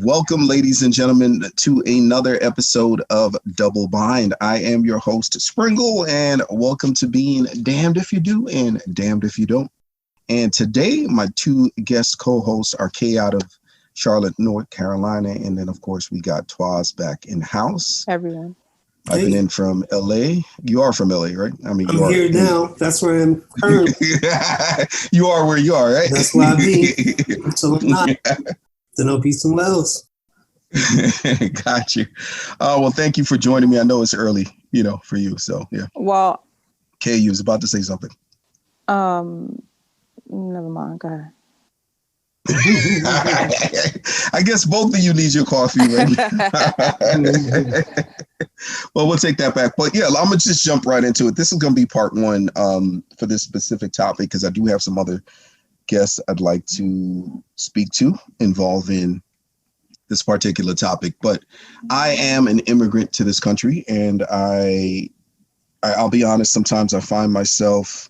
Welcome, ladies and gentlemen, to another episode of Double Bind. I am your host, Springle, and welcome to being damned if you do and damned if you don't. And today, my two guest co-hosts are Kay out of Charlotte, North Carolina, and then, of course, we got Twaz back in-house. Everyone. I've been in from L.A. You are from L.A., right? I'm here now. That's where I'm currently. You are where you are, right? That's why I be. Until I'm not. Then I'll be somewhere else. Got you. Well, thank you for joining me. I know it's early, for you. So, yeah. Well. Kay, you was about to say something. Never mind. Go ahead. I guess both of you need your coffee, right? Well, we'll take that back. But yeah, I'm going to just jump right into it. This is going to be part one for this specific topic because I do have some other guests I'd like to speak to involving this particular topic. But I am an immigrant to this country, and I'll be honest, sometimes I find myself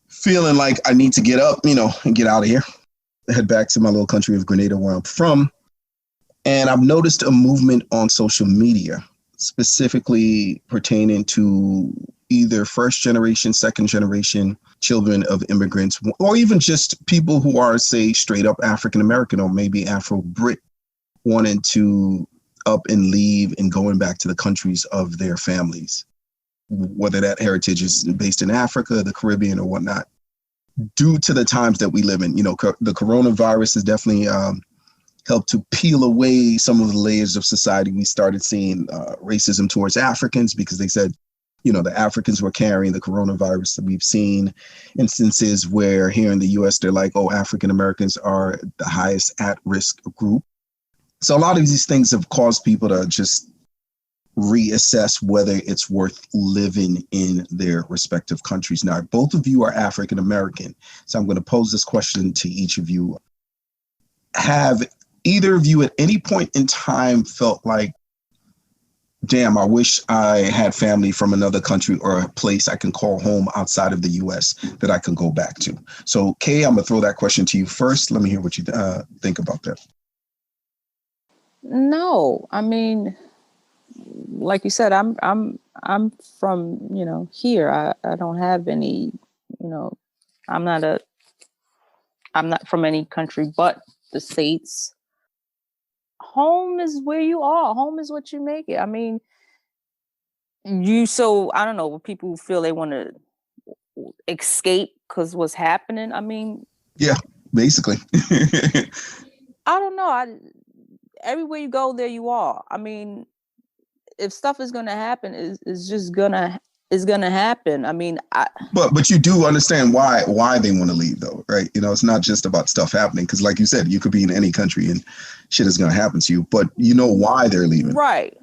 feeling like I need to get up, and get out of here. Head back to my little country of Grenada where I'm from. And I've noticed a movement on social media, specifically pertaining to either first generation, second generation children of immigrants, or even just people who are, say, straight up African American or maybe Afro-Brit, wanting to up and leave and going back to the countries of their families, whether that heritage is based in Africa, the Caribbean, or whatnot. Due to the times that we live in, the coronavirus has definitely helped to peel away some of the layers of society. We started seeing racism towards Africans because they said, the Africans were carrying the coronavirus. We've seen instances where here in the U.S., they're like, oh, African Americans are the highest at-risk group. So a lot of these things have caused people to just reassess whether it's worth living in their respective countries. Now, both of you are African American, so I'm going to pose this question to each of you. Have either of you at any point in time felt like, damn, I wish I had family from another country or a place I can call home outside of the U.S. that I can go back to? So, Kay, I'm going to throw that question to you first. Let me hear what you think about that. No, I mean, like you said, I'm from, here. I don't have any, I'm not from any country but the States. Home is where you are. Home is what you make it. I mean, I don't know, people feel they want to escape because what's happening. I mean, yeah, basically. I don't know. Everywhere you go, there you are. I mean, if stuff is going to happen, it's just gonna happen. I mean, but you do understand why they want to leave, though, right? It's not just about stuff happening, because like you said, you could be in any country and shit is going to happen to you, but you know why they're leaving, right?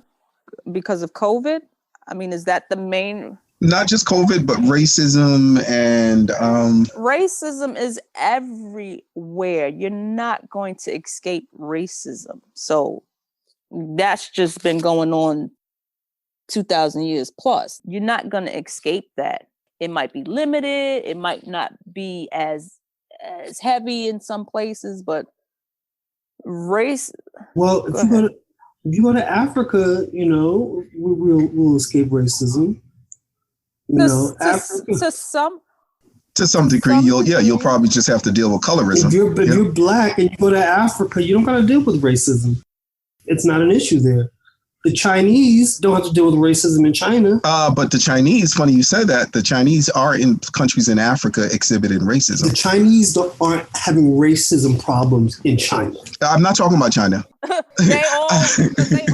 Because of COVID. I mean, is that the main? Not just COVID, but racism and racism is everywhere. You're not going to escape racism. So that's just been going on 2,000 years plus. You're not going to escape that. It might be limited. It might not be as heavy in some places, but race. Well, if you go to Africa, we'll escape racism. To some degree, you'll probably just have to deal with colorism. If you're black and you go to Africa, you don't got to deal with racism. It's not an issue there. The Chinese don't have to deal with racism in China. But the Chinese, funny you said that, the Chinese are in countries in Africa exhibiting racism. The Chinese aren't having racism problems in China. I'm not talking about China. They all they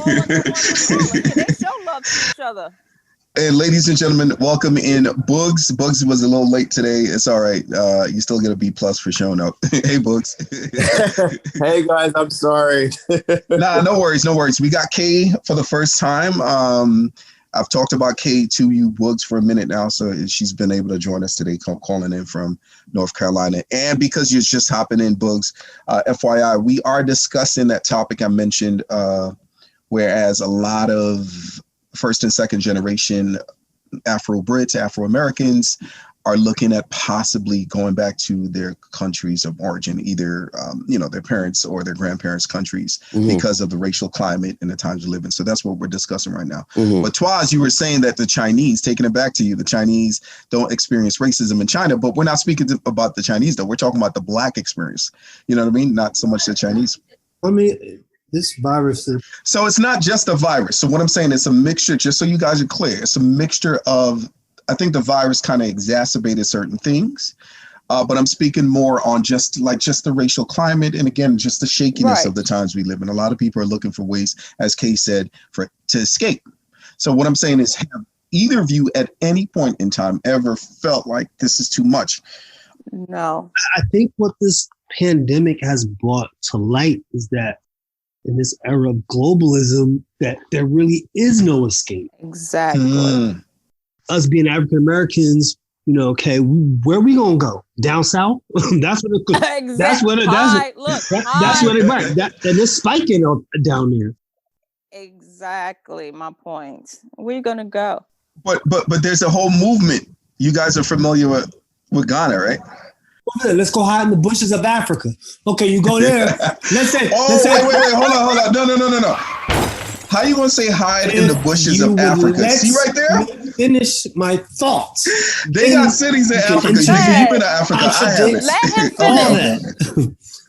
still love each other. And ladies and gentlemen, welcome in Boogs. Boogs was a little late today. It's all right. You still get a B+ for showing up. Hey, Boogs. Hey, guys. I'm sorry. Nah, no worries. We got Kay for the first time. I've talked about Kay to you, Boogs, for a minute now. So she's been able to join us today, calling in from North Carolina. And because you're just hopping in, Boogs, FYI, we are discussing that topic I mentioned, whereas a lot of first and second generation Afro-Brits, Afro-Americans are looking at possibly going back to their countries of origin, either their parents or their grandparents' countries, because of the racial climate and the times we live in. So that's what we're discussing right now. But Twas, you were saying that the Chinese, taking it back to you, the Chinese don't experience racism in China, but we're not speaking about the Chinese though. We're talking about the Black experience. You know what I mean? Not so much the Chinese. I mean, this virus is... So it's not just a virus. So what I'm saying, it's a mixture, just so you guys are clear, it's a mixture of, I think the virus kind of exacerbated certain things, but I'm speaking more on just the racial climate. And again, just the shakiness of the times we live in. A lot of people are looking for ways, as Kay said, to escape. So what I'm saying is, have either of you at any point in time ever felt like this is too much? No. I think what this pandemic has brought to light is that in this era of globalism, that there really is no escape. Exactly. Us being African Americans, okay, where are we gonna go? Down south? That's what it. Exactly. That's what it. That's what it. Right. And it's spiking down there. Exactly my point. Where you gonna go? But there's a whole movement. You guys are familiar with Ghana, right? Let's go hide in the bushes of Africa. Okay, you go there. Let's say. Wait. Hold on. No. How you gonna say hide in the bushes of Africa? See right there? Finish my thoughts. They got cities in Africa. You've been to Africa. I haven't.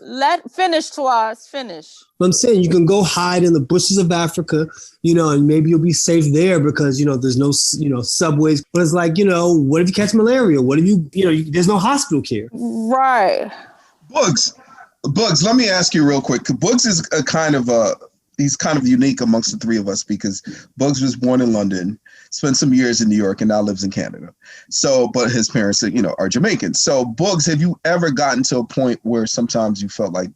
Let him finish. Finish, Twas. Finish. But I'm saying you can go hide in the bushes of Africa, and maybe you'll be safe there because, there's no, subways. But it's like, what if you catch malaria? What if there's no hospital care? Right. Bugs, let me ask you real quick. Bugs is he's kind of unique amongst the three of us because Bugs was born in London, spent some years in New York, and now lives in Canada. So, but his parents, are Jamaican. So, Bugs, have you ever gotten to a point where sometimes you felt like,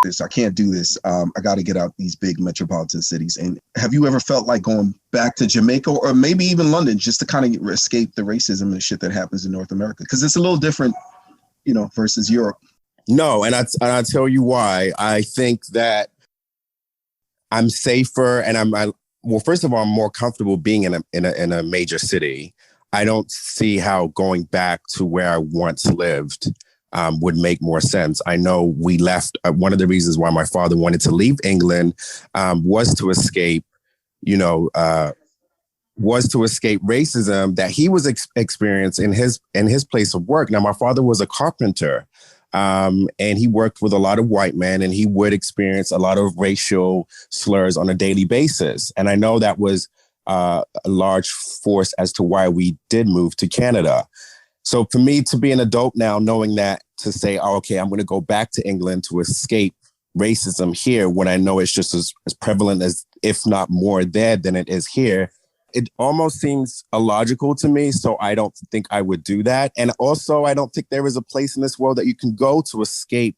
this, I can't do this. I got to get out these big metropolitan cities. And have you ever felt like going back to Jamaica or maybe even London just to kind of escape the racism and shit that happens in North America? Because it's a little different, versus Europe. No, and I tell you why. I think that I'm safer, and well, first of all, I'm more comfortable being in a major city. I don't see how going back to where I once lived would make more sense. I know we left. One of the reasons why my father wanted to leave England was to escape, racism that he was experiencing in his place of work. Now, my father was a carpenter. And he worked with a lot of white men, and he would experience a lot of racial slurs on a daily basis. And I know that was a large force as to why we did move to Canada. So for me to be an adult now, knowing that, to say, oh, okay, I'm going to go back to England to escape racism here when I know it's just as prevalent as, if not more there than it is here, it almost seems illogical to me, so I don't think I would do that. And also, I don't think there is a place in this world that you can go to escape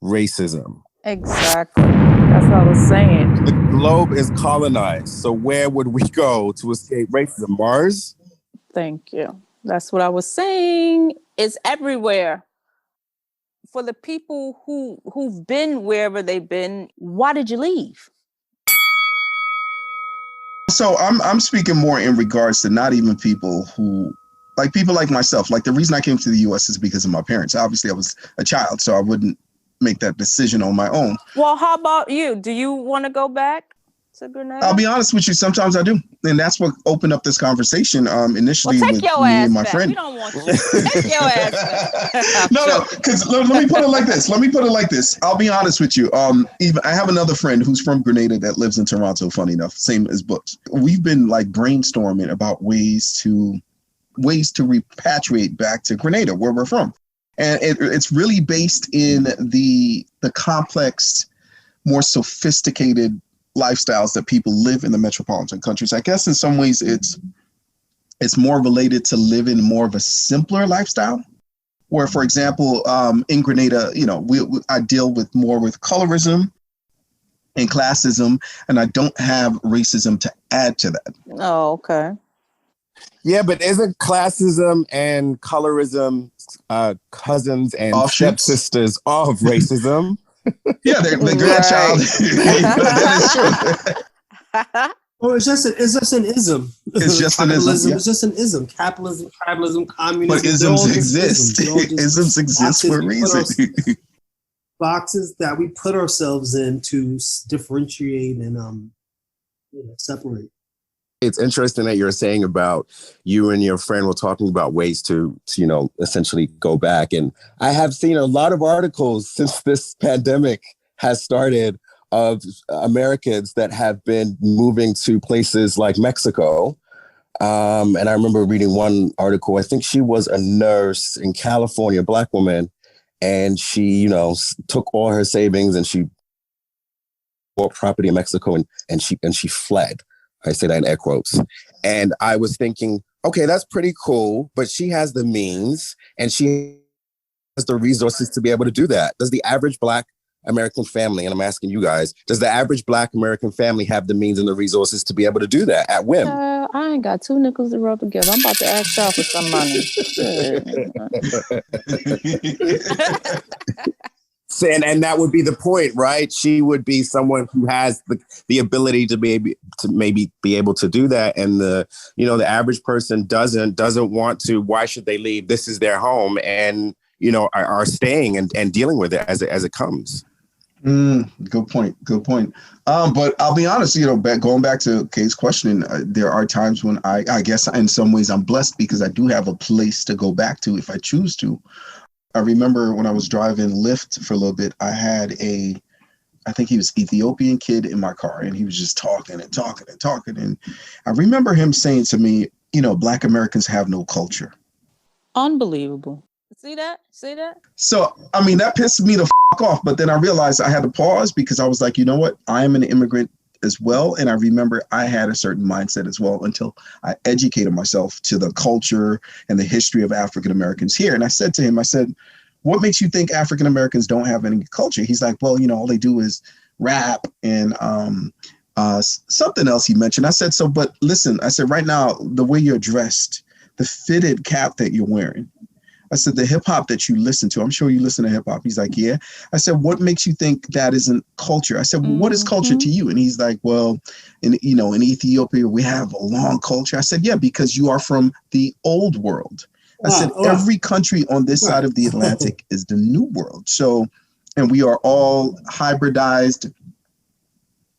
racism. Exactly. That's what I was saying. The globe is colonized, so where would we go to escape racism? Mars? Thank you. That's what I was saying. It's everywhere. For the people who've been wherever they've been, why did you leave? So I'm speaking more in regards to not even people like myself. Like the reason I came to the U.S. is because of my parents. Obviously, I was a child, so I wouldn't make that decision on my own. Well, how about you? Do you want to go back to Grenada? I'll be honest with you. Sometimes I do. And that's what opened up this conversation initially with me and my friend. We don't want you. Take your ass back. No, because let me put it like this. I'll be honest with you. Even I have another friend who's from Grenada that lives in Toronto, funny enough, same as Books. We've been like brainstorming about ways to repatriate back to Grenada, where we're from. And it's really based in the complex, more sophisticated lifestyles that people live in the metropolitan countries. I guess in some ways it's more related to living more of a simpler lifestyle. Where, for example, in Grenada, I deal with colorism and classism, and I don't have racism to add to that. Oh, okay. Yeah, but isn't classism and colorism cousins and stepsisters of racism? Yeah, they're grandchild. That is true. Well, it's just an ism. It's just an ism. Yeah. It's just an ism. Capitalism, tribalism, communism. But isms exist. Isms exist for a reason. Boxes that we put ourselves in to differentiate and separate. It's interesting that you're saying about you and your friend were talking about ways to essentially go back. And I have seen a lot of articles since this pandemic has started of Americans that have been moving to places like Mexico. And I remember reading one article. I think she was a nurse in California, a Black woman, and she, took all her savings and she bought property in Mexico and she fled. I say that in air quotes. And I was thinking, okay, that's pretty cool, but she has the means and she has the resources to be able to do that. Does the average Black American family, and I'm asking you guys, does the average Black American family have the means and the resources to be able to do that at whim? I ain't got 2 nickels to rub together. I'm about to ask y'all for some money. And that would be the point, right? She would be someone who has the ability to maybe be able to do that. And the average person doesn't want to. Why should they leave? This is their home, and are staying and dealing with it as it comes. Good point. But I'll be honest, going back to Kay's question, there are times when I guess in some ways I'm blessed because I do have a place to go back to if I choose to. I remember when I was driving Lyft for a little bit, I had I think he was Ethiopian kid in my car, and he was just talking. And I remember him saying to me, Black Americans have no culture. Unbelievable. See that? So, that pissed me the off. But then I realized I had to pause because I was like, you know what? I am an immigrant as well. And I remember I had a certain mindset as well until I educated myself to the culture and the history of African Americans here. And I said to him, what makes you think African Americans don't have any culture? He's like, well, all they do is rap and something else he mentioned. I said, but listen, I said, right now, the way you're dressed, the fitted cap that you're wearing, I said, the hip hop that you listen to, I'm sure you listen to hip hop. He's like, yeah. I said, what makes you think that isn't culture? I said, well, what is culture to you? And he's like, well, in Ethiopia, we have a long culture. I said, yeah, because you are from the old world. I said, every country on this side of the Atlantic is the new world. So, and we are all hybridized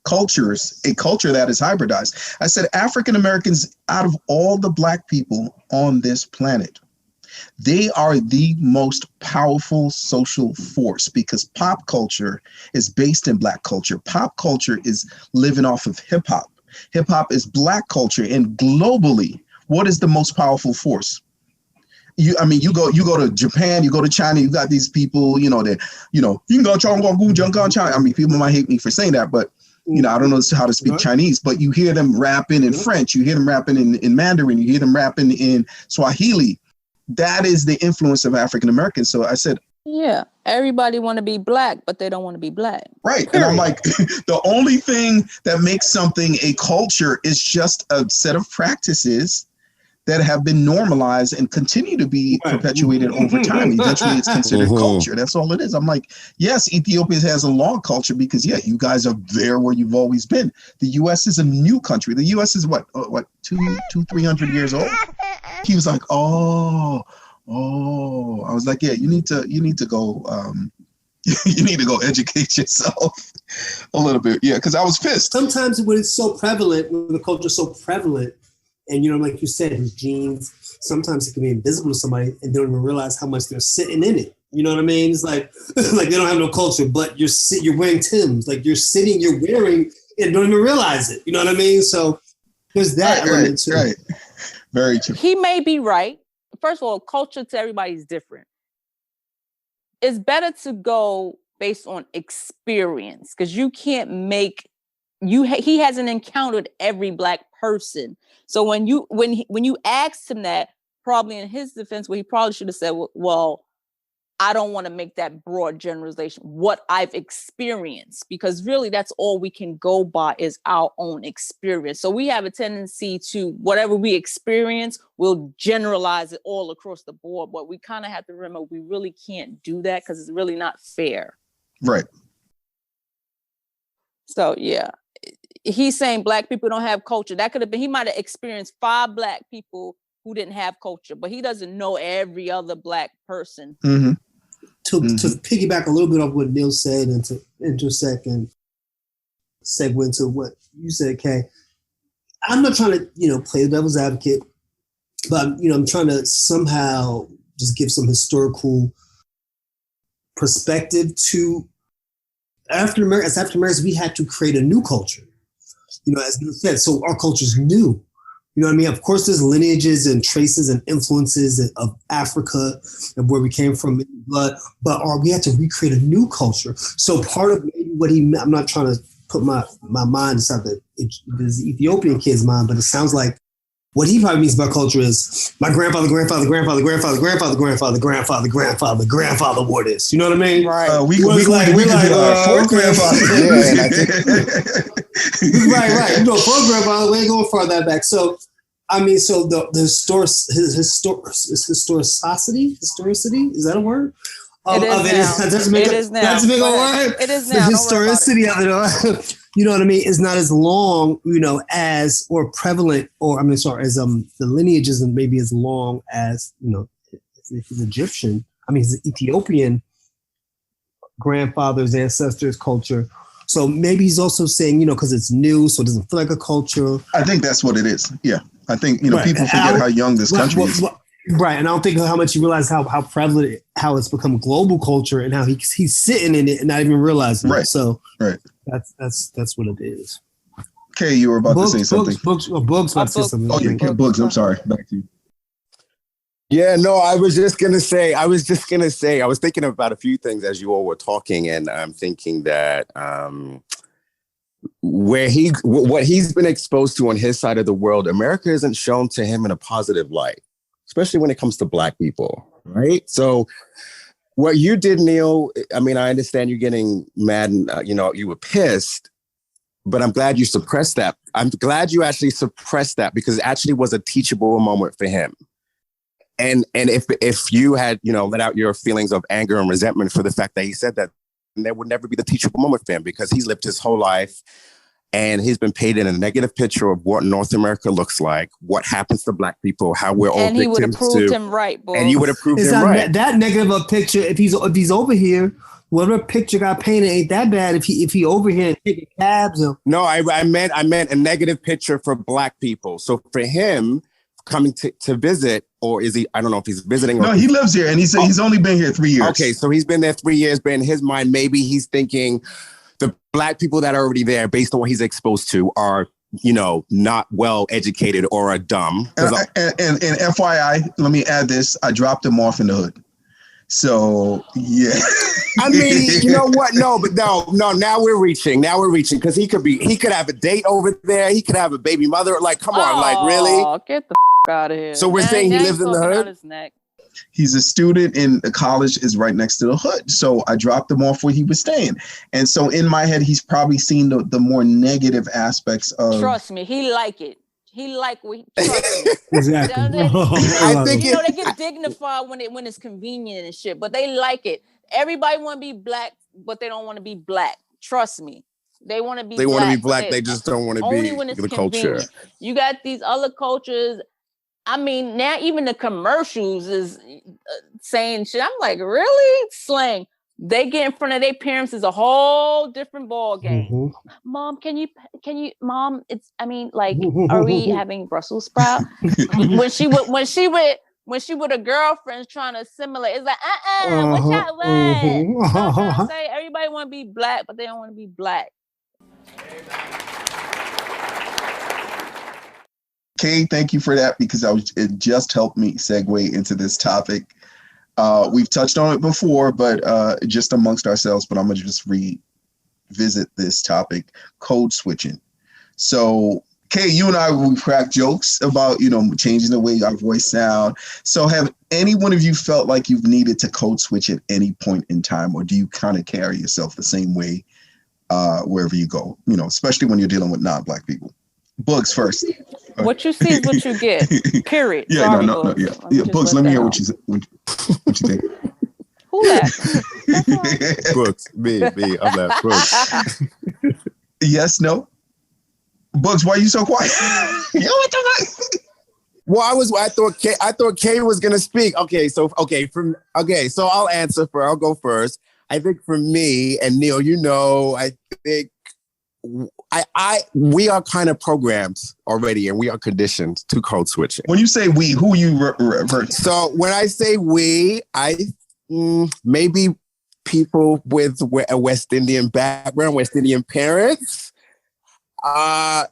cultures, a culture that is hybridized. I said, African Americans, out of all the Black people on this planet, they are the most powerful social force because pop culture is based in Black culture. Pop culture is living off of hip hop. Hip hop is Black culture, and globally, what is the most powerful force? You go to Japan, you go to China, you got these people, you can go China. People might hate me for saying that, but I don't know how to speak Chinese, but you hear them rapping in French, you hear them rapping in Mandarin, you hear them rapping in Swahili. That is the influence of African Americans. So I said, yeah, everybody want to be Black, but they don't want to be Black. Right. Period. And I'm like, the only thing that makes something a culture is just a set of practices that have been normalized and continue to be perpetuated over time. Eventually it's considered culture. That's all it is. I'm like, yes, Ethiopia has a long culture because, you guys are there where you've always been. The U.S. is a new country. The U.S. is what 300 years old? He was like, oh. I was like, yeah, you need to go, you need to go educate yourself a little bit. Yeah, because I was pissed. Sometimes when it's so prevalent, when the culture is so prevalent, and like you said, his genes, sometimes it can be invisible to somebody and they don't even realize how much they're sitting in it. You know what I mean? It's like they don't have no culture, but you're wearing Timbs, like you're wearing and don't even realize it. You know what I mean? So there's that element too. Right. Very true. He may be right. First of all, culture to everybody is different. It's better to go based on experience because you can't make he hasn't encountered every Black person. So when you asked him that, probably in his defense, he probably should have said, well, I don't want to make that broad generalization, what I've experienced, because really that's all we can go by is our own experience. So we have a tendency to whatever we experience, we'll generalize it all across the board. But we kind of have to remember we really can't do that because it's really not fair. Right. So, yeah. he's saying black people don't have culture. That could have been, he might have experienced 5 black people who didn't have culture, but he doesn't know every other black person. Mm-hmm. To piggyback a little bit off what Neil said and to intersect and segue into what you said, Kay, I'm not trying to, play the devil's advocate, but, I'm trying to somehow just give some historical perspective to African Americans. We had to create a new culture, as Neil said. So our culture is new. You know what I mean? Of course, there's lineages and traces and influences of Africa and where we came from in blood, but we had to recreate a new culture. So part of maybe what I'm not trying to put my mind inside the Ethiopian kid's mind, but it sounds like what he probably means by culture is my grandfather wore this. You know what I mean? Right. We could do fourth grandfather. Right. Fourth grandfather, we ain't going far that back. So, the historicity, is that a word? It is now. That's a big old word. It is now. The historicity of it, you know what I mean, is not as long, as or prevalent, as the lineage isn't maybe as long as, his Egyptian, his Ethiopian grandfather's ancestors' culture. So maybe he's also saying, because it's new, so it doesn't feel like a culture. I think that's what it is. Yeah. I think, people forget how young this country is. Right. And I don't think how much you realize how prevalent, how it's become global culture and how he's sitting in it and not even realizing it. So that's what it is. Kay, you were about to say something. Bugs about to say something. Oh, yeah, Bugs. I'm sorry. Back to you. Yeah, no, I was thinking about a few things as you all were talking, and I'm thinking that what he's been exposed to on his side of the world, America isn't shown to him in a positive light, especially when it comes to black people, right? So what you did, Neil, I understand you're getting mad and, you were pissed, but I'm glad you suppressed that. I'm glad you actually suppressed that because it actually was a teachable moment for him. And if you had, let out your feelings of anger and resentment for the fact that he said that, there would never be the teachable moment for him because he's lived his whole life and he's been painted in a negative picture of what North America looks like, what happens to black people, how we're all victims to. And he would have proved him right, boy. And you would have proved him right. That negative of picture, if he's over here, whatever picture got painted ain't that bad if he over here and taking cabs. No, I meant a negative picture for black people. So for him coming to visit, or is he? I don't know if he's visiting. No, he lives here, and he's only been here 3 years. Okay, so he's been there 3 years, but in his mind, maybe he's thinking the black people that are already there, based on what he's exposed to, are not well educated or are dumb. And FYI, let me add this: I dropped him off in the hood. So yeah. You know what? No. Now we're reaching because he could have a date over there. He could have a baby mother. Like, come on, like really? Get the out of here. So we're saying he lives in the hood. He's a student and the college is right next to the hood. So I dropped him off where he was staying. And so in my head, he's probably seen the more negative aspects of. Trust me, he like it. He like what he trust me. Exactly. I think they get dignified when it's convenient and shit, but they like it. Everybody want to be black, but they don't want to be black. Trust me. They want to be They black. want to be black. They just don't want to be the culture. You got these other cultures. Now even the commercials is saying shit. I'm like, really? Slang. They get in front of their parents is a whole different ball game. Mm-hmm. Mom, can you, Mom? Are we having Brussels sprout? when she with a girlfriend trying to assimilate, it's like, what y'all want? I'm trying to say everybody want to be black, but they don't want to be black. Kay, thank you for that because it just helped me segue into this topic. We've touched on it before, but just amongst ourselves, but I'm going to just revisit this topic, code switching. So, Kay, you and I, we crack jokes about, changing the way our voice sound. So have any one of you felt like you've needed to code switch at any point in time, or do you kind of carry yourself the same way wherever you go, especially when you're dealing with non-Black people? Bugs first. What you see is what you get. Period. Yeah, Sorry, no. Yeah. Bugs, let me hear what you think. Who that? Bugs, me. I'm that Bugs. Yes, no. Bugs, why you so quiet? Yo, what the fuck? Well, I thought Kay was gonna speak. So I'll answer for. I'll go first. I think for me and Neil, I think we are kind of programmed already, and we are conditioned to code switching. When you say we, who you revert? So when I say we, maybe people with a West Indian background, West Indian parents.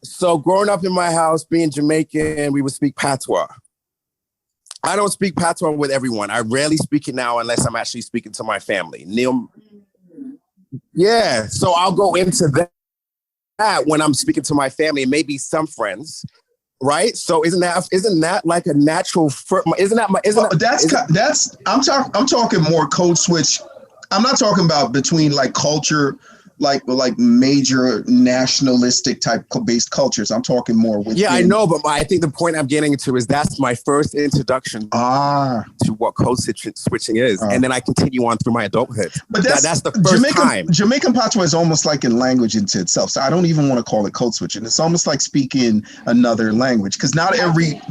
So growing up in my house, being Jamaican, we would speak patois. I don't speak patois with everyone. I rarely speak it now unless I'm actually speaking to my family. Neil, yeah. So I'll go into that when I'm speaking to my family and maybe some friends, right? So isn't that like a natural? I'm talking more code switch. I'm not talking about between like culture. Like major nationalistic type based cultures. I'm talking more with. Yeah, I know, but I think the point I'm getting to is that's my first introduction to what code switching is, and then I continue on through my adulthood. But that's the first time. Jamaican patois is almost like a language into itself, so I don't even want to call it code switching. It's almost like speaking another language because not every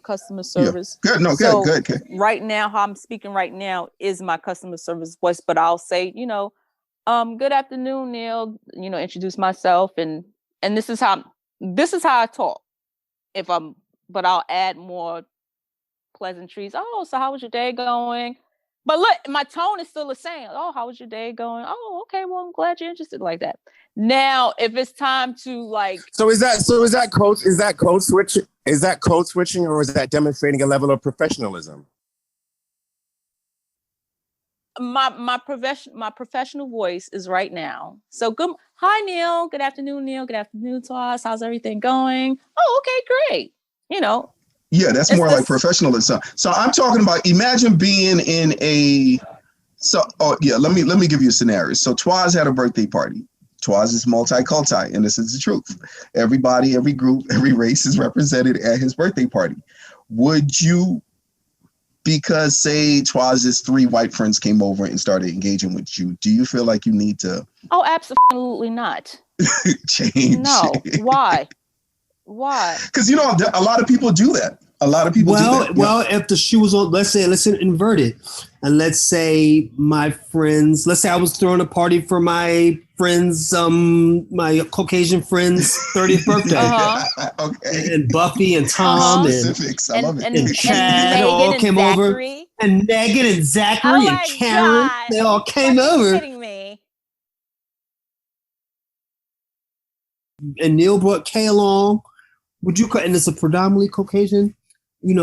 customer service. Yeah. Good. Right now, how I'm speaking right now is my customer service voice, but I'll say, good afternoon, Neil. Introduce myself, and this is how I talk. But I'll add more pleasantries. Oh, so how was your day going? But look, my tone is still the same. Oh, how was your day going? Oh, okay. Well, I'm glad you're interested, like that. Now, if it's time to like, is that code switching? Is that code switching, or is that demonstrating a level of professionalism? My professional voice is right now. So hi Neil, good afternoon Neil, good afternoon to us. How's everything going? Oh, okay, great. Yeah, that's more like professionalism. So I'm talking about imagine being in let me give you a scenario. So Twas had a birthday party. Twas is multi-culti, and this is the truth. Everybody, every group, every race is represented at his birthday party. Would you, because say Twaz's 3 white friends came over and started engaging with you, do you feel like you need to? Oh, absolutely not. Change. No. Why? Because a lot of people do that. A lot of people do that. Well, if the shoe was on, let's invert it. And let's say I was throwing a party for my friends, my Caucasian friends' 30th birthday. Uh-huh. Okay. And Buffy and Tom specifics. I love it. And Chad all came over. And Megan and Zachary and Karen, they all came over. Kidding me? And Neil brought Kay along. And it's a predominantly Caucasian,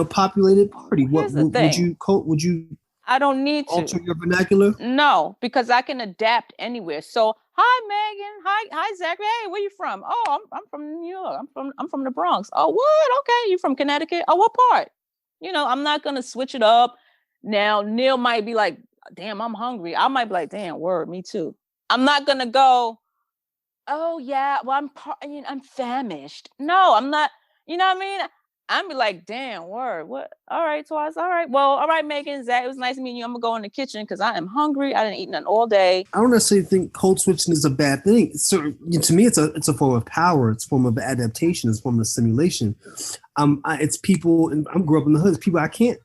populated party. Would you? I don't need to alter your vernacular. No, because I can adapt anywhere. So, hi Megan, hi Zachary. Hey, where you from? Oh, I'm from New York. I'm from the Bronx. Oh, what? Okay, you from Connecticut? Oh, what part? I'm not gonna switch it up. Now Neil might be like, damn, I'm hungry. I might be like, damn, word, me too. I'm not gonna go, oh yeah, well I'm famished. No, I'm not. You know what I mean? I'm be like, damn, word, what? All right, Twice. All right, well, all right, Megan, Zach, it was nice meeting you. I'm gonna go in the kitchen because I am hungry. I didn't eat nothing all day. I don't necessarily think code switching is a bad thing. So to me, it's a form of power. It's a form of adaptation. It's a form of simulation. It's people, and I grew up in the hood. It's people I can't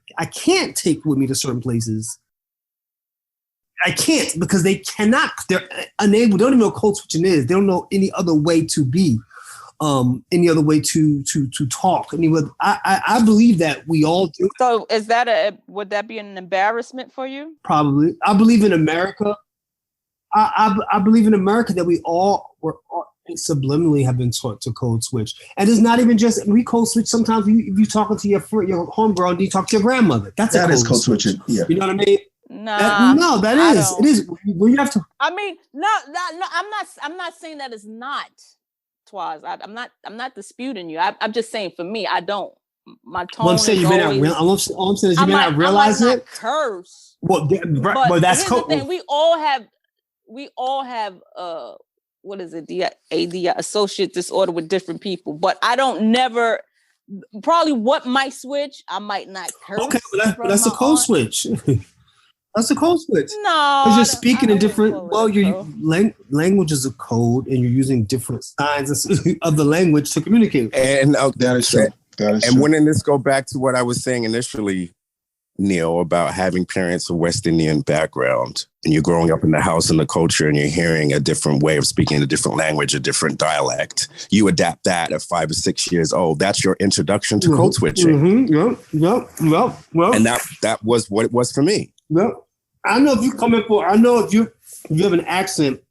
take with me to certain places. I can't because they cannot. They're unable. They don't even know what code switching is. They don't know any other way to be, any other way to talk. I believe that we all do. So would that be an embarrassment for you? Probably. I believe in America. I believe in America that we all subliminally have been taught to code switch, and it's not even just we code switch. Sometimes if you talking to your homegirl and you talk to your grandmother, that is code switching. Yeah, you know what I mean. No, that is. It is. When you have to. I mean, no. I'm not saying that it's not. Twas. I'm not disputing you. I'm just saying for me, I don't. My tone. Well, I'm saying you may not. All I'm saying is you may not realize it. Curse. Well, that's code. We all have. What is it? The AD associate disorder with different people, but I don't never. Probably what might switch, I might not curse. Okay, but that's a code switch. That's a code switch. No, Because you're I speaking in wouldn't different. call it Well, a your code. language is a code, and you're using different signs of the language to communicate. And That is true. That is and true. wouldn't this go back to what I was saying initially, Neil, about having parents of West Indian background, and you're growing up in the house and the culture, and you're hearing a different way of speaking a different language, a different dialect. You adapt that at 5 or 6 years old. That's your introduction to code switching. Yep. And that was what it was for me. Yep. I know if you come in for. I know if you have an accent,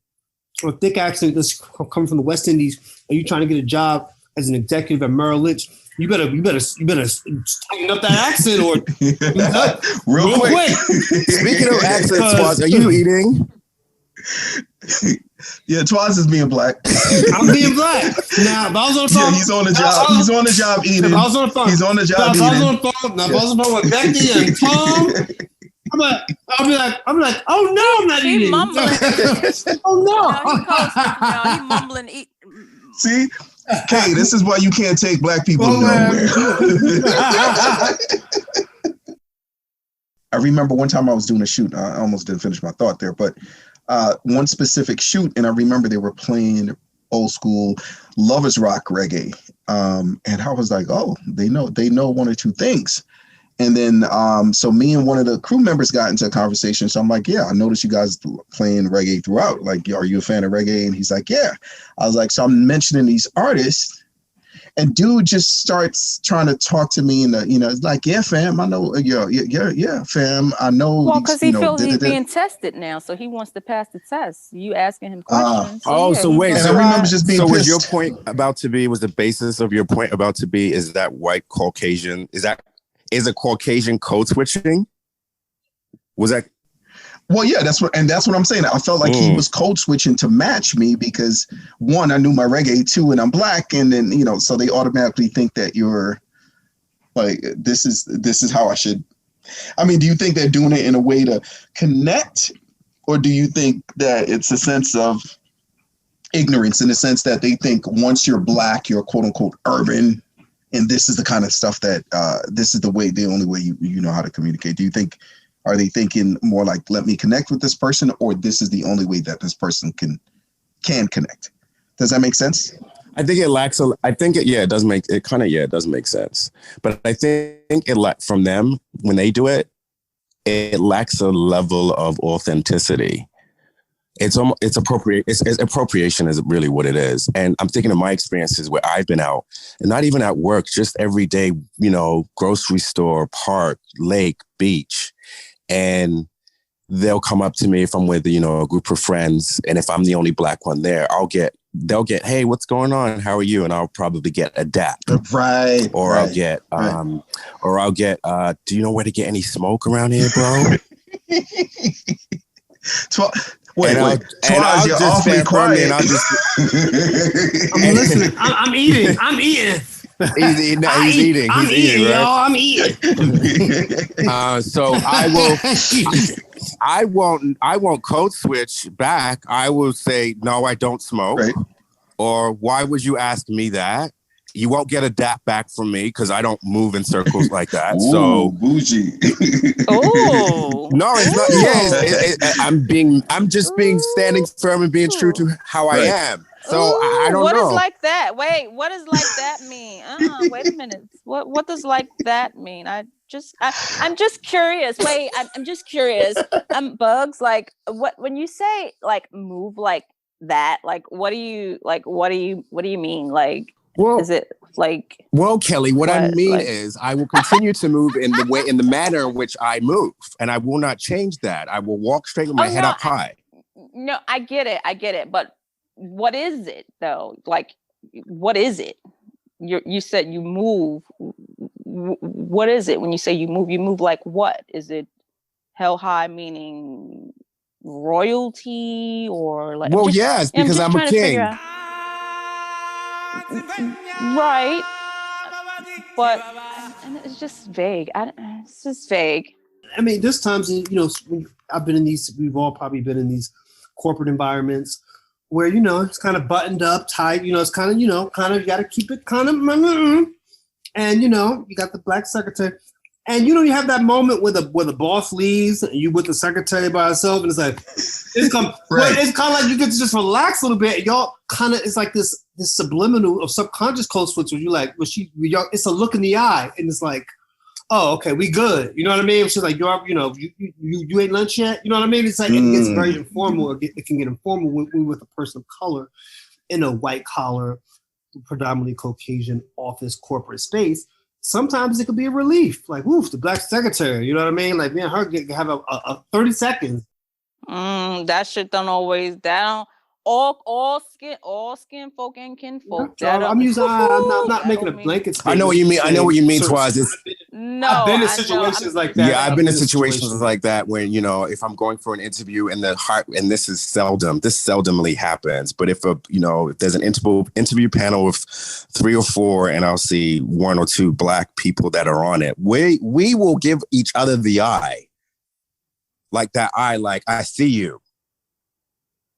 or a thick accent that's coming from the West Indies, and you're trying to get a job as an executive at Merrill Lynch. You better tighten up that accent or real quick. Speaking of accents, Twaz, are you eating? Yeah, Twaz is being black. I'm being black. Now, if I was on the phone, yeah, he's on the job. He's on the job eating. If I was on the phone, he's on the job if eating. I was on the phone, now if I was on the phone with Becky and Tom, I'll be like, oh no, I'm not He eating. mumbling. Oh No, no. he coasting. No, he mumbling. See, Kay, this is why you can't take black people Oh, nowhere. I remember one time I was doing a shoot. I almost didn't finish my thought there, but one specific shoot, and I remember they were playing old school lovers rock reggae, and I was like, oh, they know one or two things. And then, so me and one of the crew members got into a conversation. So I'm like, yeah, I noticed you guys playing reggae throughout. Like, are you a fan of reggae? And he's like, yeah. I was like, so I'm mentioning these artists, and dude just starts trying to talk to me, and it's like, yeah, fam, I know, yeah, fam, I know. Well, because he feels he's being tested now, so he wants to pass the test. You asking him questions. So wait, so I remember just being so pissed. was your point about to be? Was the basis of your point about to be? Is that white Caucasian? Is a Caucasian code switching? Was that? Well, yeah, that's what I'm saying. I felt like he was code switching to match me because one, I knew my reggae, two, and I'm black, and then so they automatically think that you're like this is how I should. I mean, do you think they're doing it in a way to connect, or do you think that it's a sense of ignorance in the sense that they think once you're black, you're quote unquote urban? And this is the kind of stuff that this is the only way you know how to communicate. Do you think, are they thinking more like, let me connect with this person, or this is the only way that this person can connect? Does that make sense? I think it lacks. It does make it kind of it does make sense. But I think it from them when they do it, it lacks a level of authenticity. It's appropriation is really what it is. And I'm thinking of my experiences where I've been out, and not even at work, just every day, grocery store, park, lake, beach. And they'll come up to me if I'm with, a group of friends. And if I'm the only black one there, they'll get, hey, what's going on? How are you? And I'll probably get a dap. Right. Or right, I'll get, do you know where to get any smoke around here, bro? Wait. Twaz, you're awfully quiet. I'm listening. I'm eating. He's eating, right? Y'all. I'm eating. So I won't code switch back. I will say, no, I don't smoke. Right. Or why would you ask me that? You won't get a dap back from me because I don't move in circles like that. Ooh, so bougie. Oh no, it's not. I'm just being standing firm and being true to how I am. So I don't know. What is like that? Wait, what does like that mean? Wait a minute. What does like that mean? I'm just curious. Wait, I'm just curious. Bugs, like when you say like move like that, like what do you mean? Like, well, is it like? Well, Kelly, what I mean is I will continue to move in the manner in which I move, and I will not change that. I will walk straight with my head up high. No, I get it. But what is it though? Like, what is it? You said you move. What is it when you say you move? You move like what? Is it hell high meaning royalty or like? Well, yes, because I'm a king. Right, but it's just vague. It's just vague. I mean, there's times, I've been in these. We've all probably been in these corporate environments where it's kind of buttoned up, tight. It's kind of you got to keep it kind of, and you got the black secretary, And you have that moment where the boss leaves and you with the secretary by herself, and it's like it's kind of like you get to just relax a little bit. And y'all kind of, it's like this subliminal of subconscious code switch where you like, it's a look in the eye, and it's like, oh, okay, we good. You know what I mean? She's like, you ain't lunch yet. You know what I mean? It's like it gets very informal. It can get informal with a person of color in a white collar, predominantly Caucasian office corporate space. Sometimes it could be a relief, like, woof, the black secretary, you know what I mean? Like, me and her have a 30 seconds. That shit don't always, all skin folk and kin folk. I'm not making a blanket statement. I know what you mean. I know what you mean, Twaz. I've been in situations like that. Yeah, I've been in situations like that when, if I'm going for an interview and this seldomly happens. But if there's an interview panel with 3 or 4 and I'll see 1 or 2 black people that are on it, we will give each other the eye. Like that eye, like, I see you.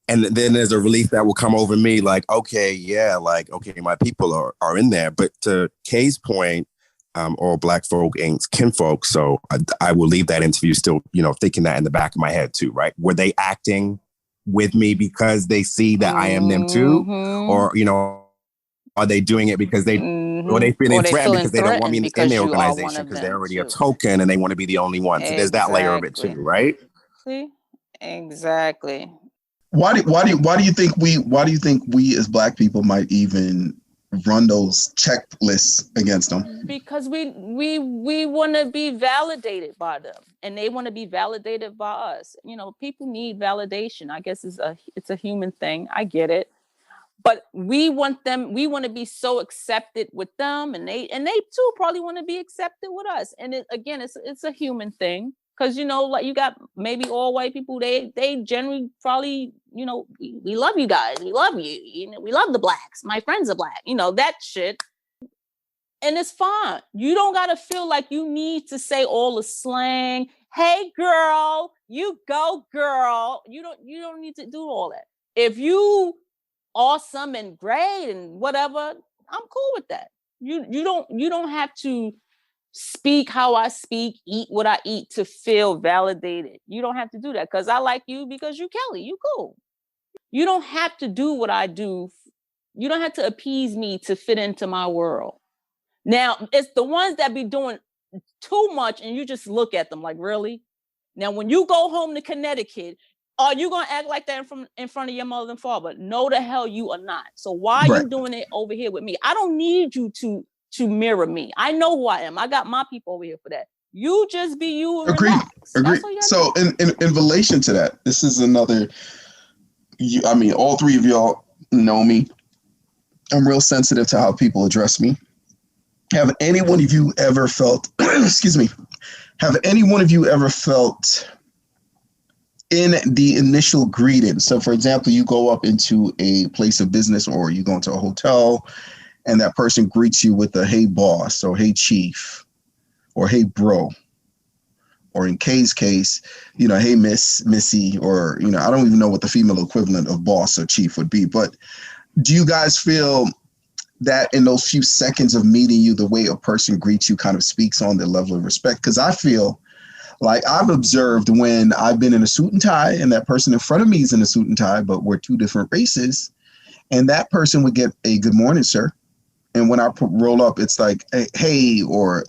And then there's a relief that will come over me, like, okay, yeah, like, okay, my people are in there. But to Kay's point, all black folk ain't kinfolk. So I will leave that interview still, thinking that in the back of my head too, right? Were they acting with me because they see that I am them too? Or, are they doing it because or they feeling threatened because they don't want me in their organization because they're already a token and they want to be the only one. So there's that layer of it too, right? See? Exactly. Why do you think we as black people might even run those checklists against them? Because we want to be validated by them, and they want to be validated by us. People need validation. I guess it's a human thing. I get it, but we want to be so accepted with them, and they too probably want to be accepted with us. And it's a human thing. Because, like you got maybe all white people, they generally probably, we love you guys. We love you. We love the blacks. My friends are black. That shit. And it's fine. You don't got to feel like you need to say all the slang. Hey, girl, you go, girl. You don't need to do all that. If you awesome and great and whatever, I'm cool with that. You don't have to speak how I speak, eat what I eat to feel validated. You don't have to do that because I like you because you Kelly, you cool. You don't have to do what I do. You don't have to appease me to fit into my world. Now, it's the ones that be doing too much and you just look at them like, really? Now, when you go home to Connecticut, are you going to act like that in front of your mother and father? No, the hell you are not. So why are you doing it over here with me? I don't need you to mirror me. I know who I am. I got my people over here for that. You just be you. And Agreed. Relax. So in relation to that, this is another, all 3 of y'all know me. I'm real sensitive to how people address me. Have any one of you ever felt, have any one of you ever felt in the initial greeting? So for example, you go up into a place of business or you go into a hotel and that person greets you with a hey boss or hey chief or hey bro, or in Kay's case, hey missy, or I don't even know what the female equivalent of boss or chief would be. But do you guys feel that in those few seconds of meeting you, the way a person greets you kind of speaks on their level of respect? Because I feel like I've observed when I've been in a suit and tie and that person in front of me is in a suit and tie, but we're 2 different races, and that person would get a good morning, sir. And when I roll up, it's like, hey, or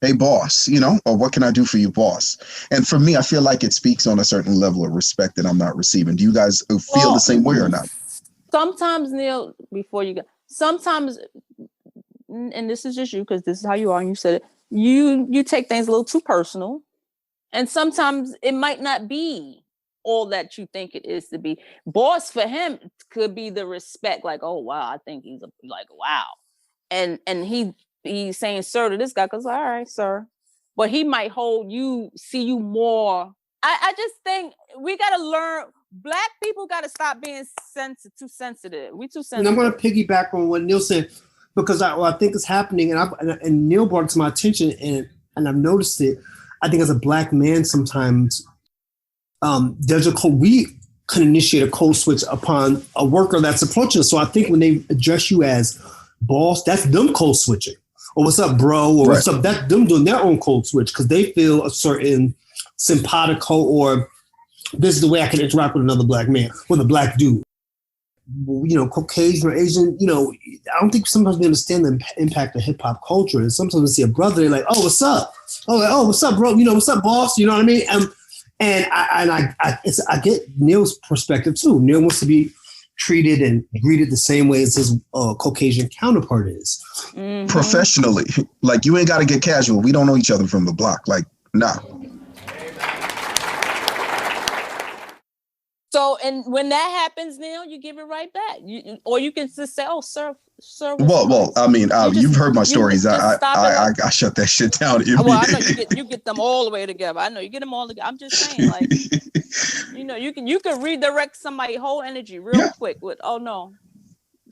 hey, boss, or what can I do for you, boss? And for me, I feel like it speaks on a certain level of respect that I'm not receiving. Do you guys feel the same way or not? Sometimes, Neil, before you go, sometimes, and this is just you because this is how you are, and you said it, you take things a little too personal. And sometimes it might not be all that you think it is to be. Boss for him could be the respect, like, oh wow, I think he's like, wow. And he's saying sir to this guy because all right, sir. But he might see you more. I just think we gotta learn, black people gotta stop being too sensitive. We too sensitive. And I'm gonna piggyback on what Neil said, because I think it's happening, and Neil brought it to my attention, and I've noticed it. I think as a black man, sometimes we can initiate a code switch upon a worker that's approaching us. So I think when they address you as boss, that's them code switching. or what's up, bro, or Right. what's up. That them doing their own code switch because they feel a certain simpatico or this is the way I can interact with another black man, with a black dude. You know, Caucasian or Asian, you know, I don't think sometimes we understand the impact of hip hop culture. And sometimes we see a brother, they're like, oh, what's up? Oh, like, oh, what's up, bro? You know, what's up, boss? You know what I mean? And I get Neil's perspective too. Neil wants to be treated and greeted the same way as his Caucasian counterpart is. Mhm. Professionally, like you ain't got to get casual. We don't know each other from the block. Like, nah. So, and when that happens, Neil, you give it right back. Or you can just say, "Oh, sir, what's Well, I mean, you've heard my stories. just stop it I shut that shit down. Well, I know you get them all the way together. I know you get them all together. I'm just saying, like, you know, you can redirect somebody's whole energy real quick with, "Oh no,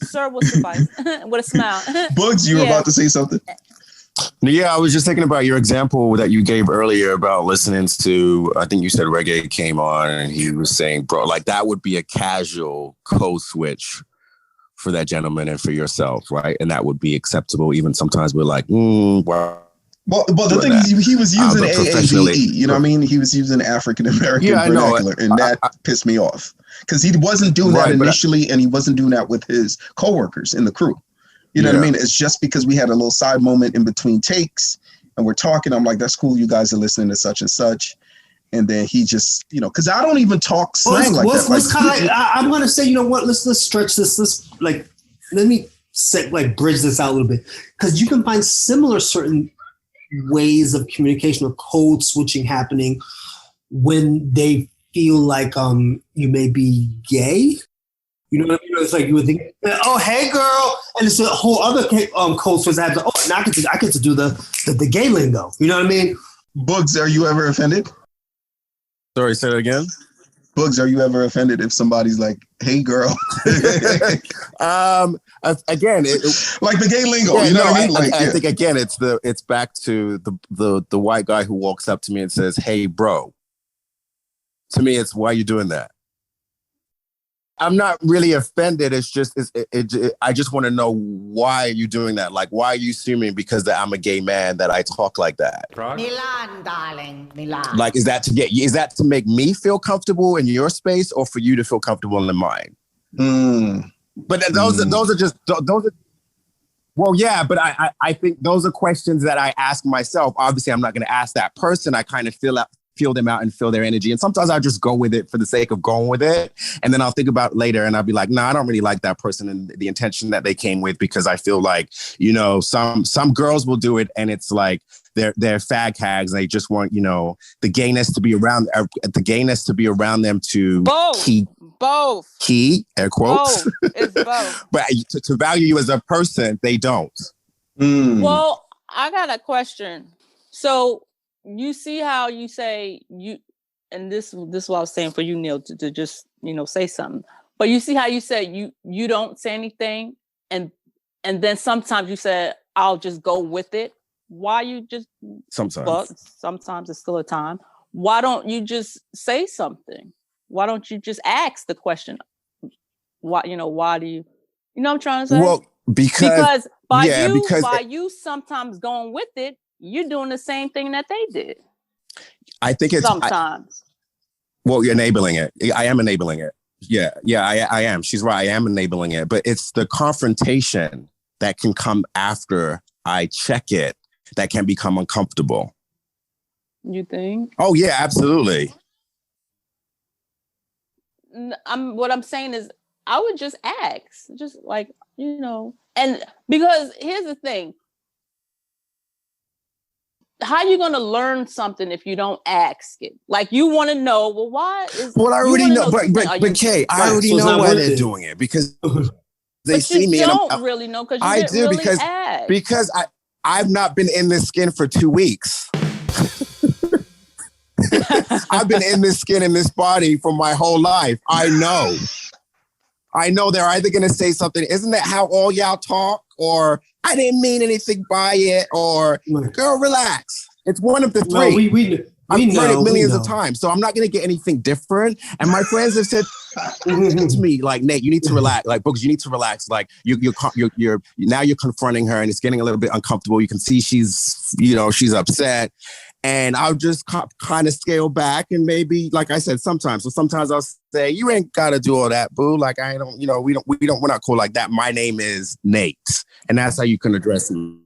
sir, what's advice?" with a smile. Bugs, you were about to say something. Yeah, I was just thinking about your example that you gave earlier about listening to, I think you said reggae came on and he was saying, bro, like that would be a casual code switch for that gentleman and for yourself, right? And that would be acceptable. Even sometimes we're like, wow. Well, the thing is, he was using professionally, AAVE, you know what I mean? He was using African American vernacular, and that pissed me off because he wasn't doing that initially, and he wasn't doing that with his coworkers in the crew. You know what I mean? It's just because we had a little side moment in between takes and we're talking. I'm like, that's cool. You guys are listening to such and such. And then he just, you know, because I don't even talk slang like that. What's kind of, I'm going to say, you know what, let's stretch this. Let me bridge this out a little bit. Because you can find similar certain ways of communication or code switching happening when they feel like you may be gay. You know what I mean? It's like you would think, oh, hey, girl. And it's a whole other code switch. Oh, now I get to do the gay lingo. You know what I mean? Bugs, are you ever offended? Sorry, say that again? Bugs, are you ever offended if somebody's like, hey, girl? Again, like the gay lingo. You know what I mean? I think, again, it's back to the white guy who walks up to me and says, hey, bro. To me, it's why are you doing that? I'm not really offended. It's just, I just want to know why are you doing that? Like, why are you assuming because that I'm a gay man that I talk like that? Milan, darling, Milan. Like, is that to make me feel comfortable in your space or for you to feel comfortable in mine? But those are, well, yeah, but I think those are questions that I ask myself. Obviously, I'm not going to ask that person. I kind of feel them out and feel their energy. And sometimes I just go with it for the sake of going with it. And then I'll think about it later and I'll be like, no, I don't really like that person and the intention that they came with, because I feel like, you know, some girls will do it and it's like they're fag hags. They just want, you know, the gayness to be around them to both key air quotes. Both. It's both. But to value you as a person, they don't. Well, I got a question. So you see how you say you, and this is what I was saying for you, Neil, to just, you know, say something. But you see how you said you don't say anything, and then sometimes you said I'll just go with it. Why you just sometimes? Well, sometimes it's still a time. Why don't you just say something? Why don't you just ask the question? Why do you know what I'm trying to say? Well, because by you sometimes going with it, you're doing the same thing that they did. I think it's sometimes. Well, you're enabling it. I am enabling it. Yeah, I am. She's right. I am enabling it. But it's the confrontation that can come after I check it that can become uncomfortable. You think? Oh, yeah, absolutely. What I'm saying is I would just ask. Just like, you know. And because here's the thing. How are you going to learn something if you don't ask it? Like, you want to know, well, why is... Well, I already know, but Kay, I already know why they're doing it, because they see me. You don't really know because you didn't really ask. Because I've not been in this skin for 2 weeks. I've been in this skin, in this body for my whole life. I know they're either going to say something, isn't that how all y'all talk? Or I didn't mean anything by it, or girl, relax. It's one of the three. I've heard it millions of times, so I'm not gonna get anything different. And my friends have said to me, like, Nate, you need to relax. Like, Books, you need to relax. Like, you're now you're confronting her, and it's getting a little bit uncomfortable. You can see she's upset, and I'll just kind of scale back, and maybe, like I said, sometimes I'll say, you ain't gotta do all that, boo. Like, I don't, we're not cool like that. My name is Nate, and that's how you can address me.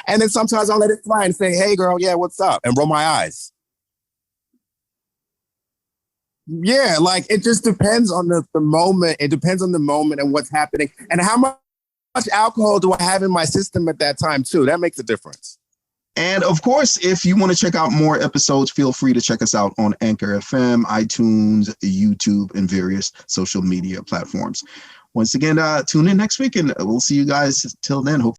And then sometimes I'll let it fly and say, hey, girl, yeah, what's up? And roll my eyes. Yeah, like, it just depends on the moment. It depends on the moment and what's happening. And how much alcohol do I have in my system at that time, too? That makes a difference. And of course, if you want to check out more episodes, feel free to check us out on Anchor FM, iTunes, YouTube, and various social media platforms. Once again, tune in next week, and we'll see you guys till then. Hope